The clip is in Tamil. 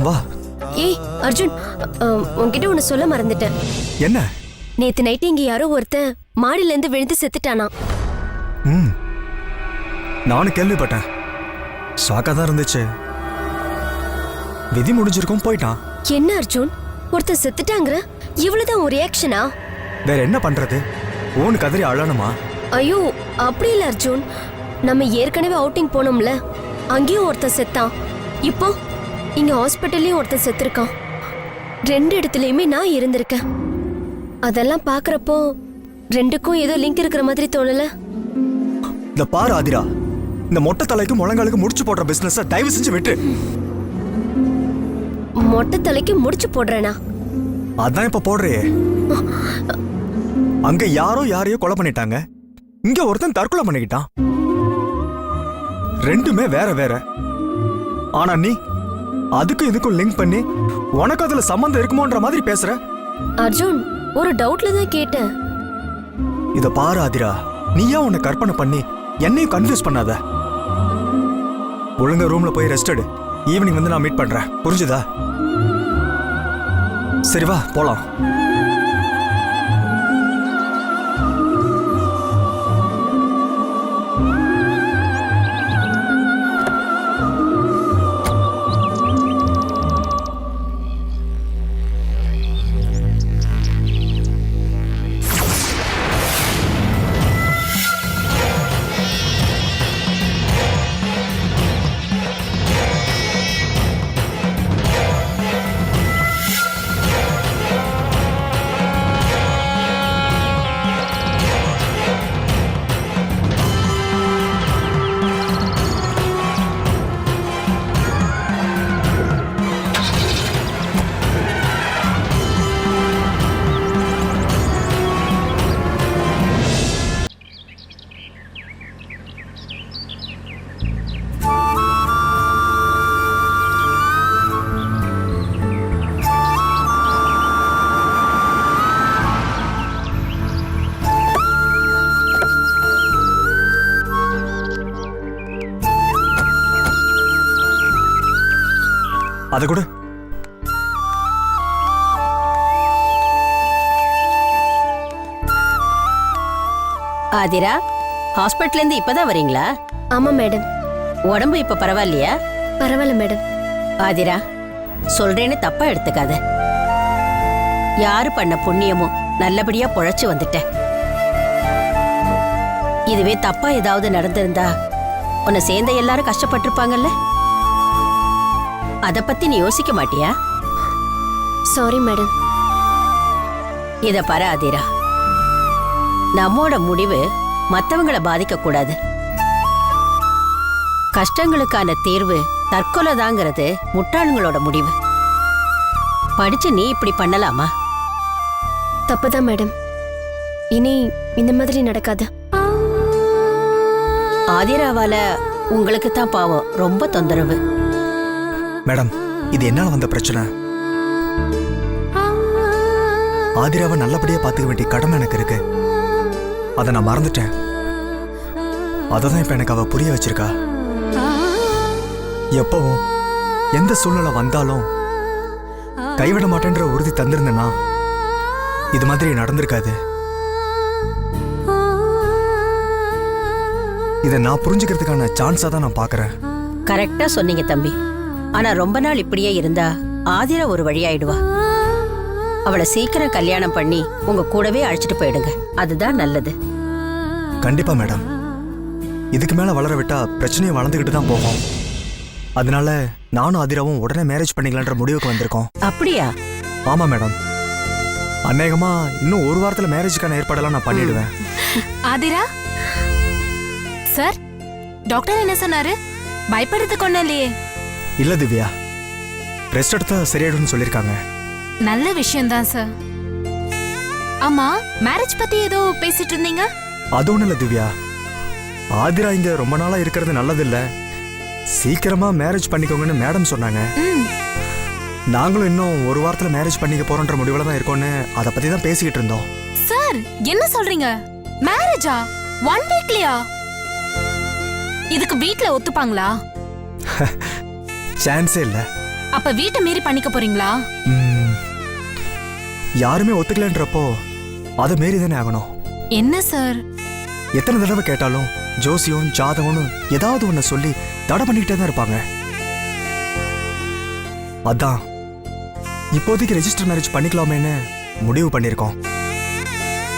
வா. ஏய் அர்ஜுன், உன்கிட்ட ஒண்ணு சொல்ல மறந்துட்டேன். என்ன? நேத்து நைட்டு இங்க யாரோ ஒருத்தன் மாடியில இருந்து விழுந்து செத்துட்டானா. நானும் கேள்விப்பட்டேன். ஷாக்கா தான் இருந்துச்சு. விதி முடிஞ்சிருக்கும், போயிட்டான். என்ன அர்ஜுன், ஒருத்தன் செத்துட்டாங்கற இவ்வளவுதான் ஒரு ரியாக்ஷனா? வேற என்ன பண்றது? ஓன் கதறி அழணுமா? ஐயோ அப்படி இல்ல அர்ஜுன், நம்ம ஏற்கனவே அவுட்டிங் போனோம்ல, அங்கேயும் ஒருத்தன் செத்தான். இப்போ இங்க ஹாஸ்பிட்டல்லயும் ஒருத்தன் செத்துருக்கான். 2 இடத்துலயுமே நான் இருந்திருக்கேன். அதெல்லாம் பாக்குறப்போ ரெண்டுக்கும் ஏதோ லிங்க் இருக்கிற மாதிரி தோணல. இந்த பாரு ஆதிரா, இந்த மொட்டை தலைக்கு முழங்காலுக்கு முடிச்சு போடுற பிசினஸ் தயவு செஞ்சு விட்டு. மொட்டை தலைக்கு முடிச்சு போடுறேனா? அதான் இப்ப போடுறே. அங்க யாரோ யாரையோ கொலை பண்ணிட்டாங்க, இங்க ஒருத்தன் தற்கொலை பண்ணிக்கிட்டான். ரெண்டுமே வேற வேற. ஆனா நீ அதுக்கும் இதுக்கும் லிங்க் பண்ணி உனக்கு அதுல சம்பந்தம் இருக்குமோன்ற மாதிரி பேசுற. அர்ஜுன், ஒரு டவுட்ல தான் கேட்டேன். இத பாரு ஆதிரா, நீயா உன்னை கற்பனை பண்ணி என்னையும் கன்ஃபியூஸ் பண்ணாத. ஒழுங்கா ரூம்ல போய் ரெஸ்ட் எடு. ஈவினிங் வந்து நான் மீட் பண்றேன், புரிஞ்சுதா? சரி வா போலாம். அத கூட ஆதிரா, ஹாஸ்பிட்டல்ல இருந்து இப்பதான் வரீங்களா? ஆமா மேடம். உடம்பு இப்ப பரவாயில்லையா? பரவாயில்ல மேடம். ஆதிரா, சொல்றேன்னு தப்பா எடுத்துக்காத. யாரு பண்ண புண்ணியமோ நல்லபடியா பொழைச்சு வந்துட்ட. இதுவே தப்பா ஏதாவது நடந்திருந்தா உன்னை சேர்ந்த எல்லாரும் கஷ்டப்பட்டிருப்பாங்கல்ல. அத பத்தி நீ யோசிக்க மாட்டியா? Sorry madam. இத பாரு ஆதிரா, நம்மோட முடிவு மத்தவங்களை பாதிக்க கூடாது. கஷ்டங்களுக்கான தீர்வு தற்கொலை தாங்கிறது முட்டாளுங்களோட முடிவு. படிச்சு நீ இப்படி பண்ணலாமா? தப்புதான் மேடம். இனி இந்த மாதிரி நடக்காது. ஆதிராவால உங்களுக்கு தான் பாவம் ரொம்ப தொந்தரவு. மேடம், இது என்னால வந்த பிரச்சனை. ஆதிராவை நல்லபடியா பாத்துக்க வேண்டிய கடமை எனக்கு இருக்கு. அதை நான் மறந்துட்டேன். அததான் இப்ப எனக்கு அவ புரிய வச்சிருக்கா. எப்பவும் எந்த சூழ்நிலை வந்தாலும் கைவிட மாட்டேன்ற உறுதி தந்திருந்தேன்னா இது மாதிரி நடந்திருக்காது. இதை நான் புரிஞ்சுக்கிறதுக்கான சான்ஸா தான் நான் பாக்குறேன். கரெக்டா சொன்னீங்க தம்பி. ஆனா ரொம்ப நாள் இப்படியே இருந்தா ஆதிரா ஒரு வழியாயிடுவா. அவளை சீக்கிரம் கல்யாணம் பண்ணி உங்க கூடவே அழைச்சிட்டு போயிடுங்க, அதுதான் நல்லது. கண்டிப்பா மேடம். இதுக்கு மேல வளர விட்டா பிரச்சனையும் வளர்ந்துகிட்டு தான் போகும். அதனால நானும் ஆதிராவும் உடனே மேரேஜ் பண்ணிக்கலான்ற முடிவுக்கு வந்திருக்கோம். அப்படியா? ஆமா மேடம். அநேகமா இன்னும் ஒரு வாரத்துல மேரேஜுக்கான ஏற்பாடெல்லாம் நான் பண்ணிடுவேன். ஆதிரா சார், டாக்டர் என்ன சொன்னாரு? பயப்படுறதுக்கு ஒண்ணும் இல்லையே? இல்ல திவ்யா, ரெஸ்ட் எடுத்தா சரியாயிடும்னு சொல்லிருக்காங்க. நல்ல விஷயம் தான் சார். ஆமா, மேரேஜ் பத்தி ஏதோ பேசிட்டு இருந்தீங்க. அது ஒண்ணு இல்ல திவ்யா, ஆதிரா இங்க ரொம்ப நாளா இருக்கிறது நல்லது இல்ல, சீக்கிரமா மேரேஜ் பண்ணிக்கோங்கன்னு மேடம் சொன்னாங்க. நாங்களும் இன்னும் ஒரு வாரத்துல மேரேஜ் பண்ணிக்க போறோன்ற முடிவுல தான் இருக்கோம்னு அதை பத்தி தான் பேசிக்கிட்டு இருந்தோம். சார் என்ன சொல்றீங்க? மேரேஜா? 1 வீக்லயா? இதுக்கு வீட்ல ஒத்துப்பாங்களா? சான்ஸே இல்ல. அப்ப அப்ப வீட்டை மீறி பண்ணிக்க போறீங்களா? ம், யாருமே ஒத்துக்கலன்றப்போ அதை மீறி தானே ஆகணும். என்ன சார்? எத்தனை தடவை கேட்டாலும் ஜோசியம் ஜாதகம்னு ஏதாவது ஒண்ணு சொல்லி தடை பண்ணிக்கிட்டே தான் இருப்பாங்க. அதான் இப்போதைக்கு ரெஜிஸ்டர் மேரேஜ் பண்ணிக்கலாமேன்னு முடிவு பண்ணியிருக்கோம்.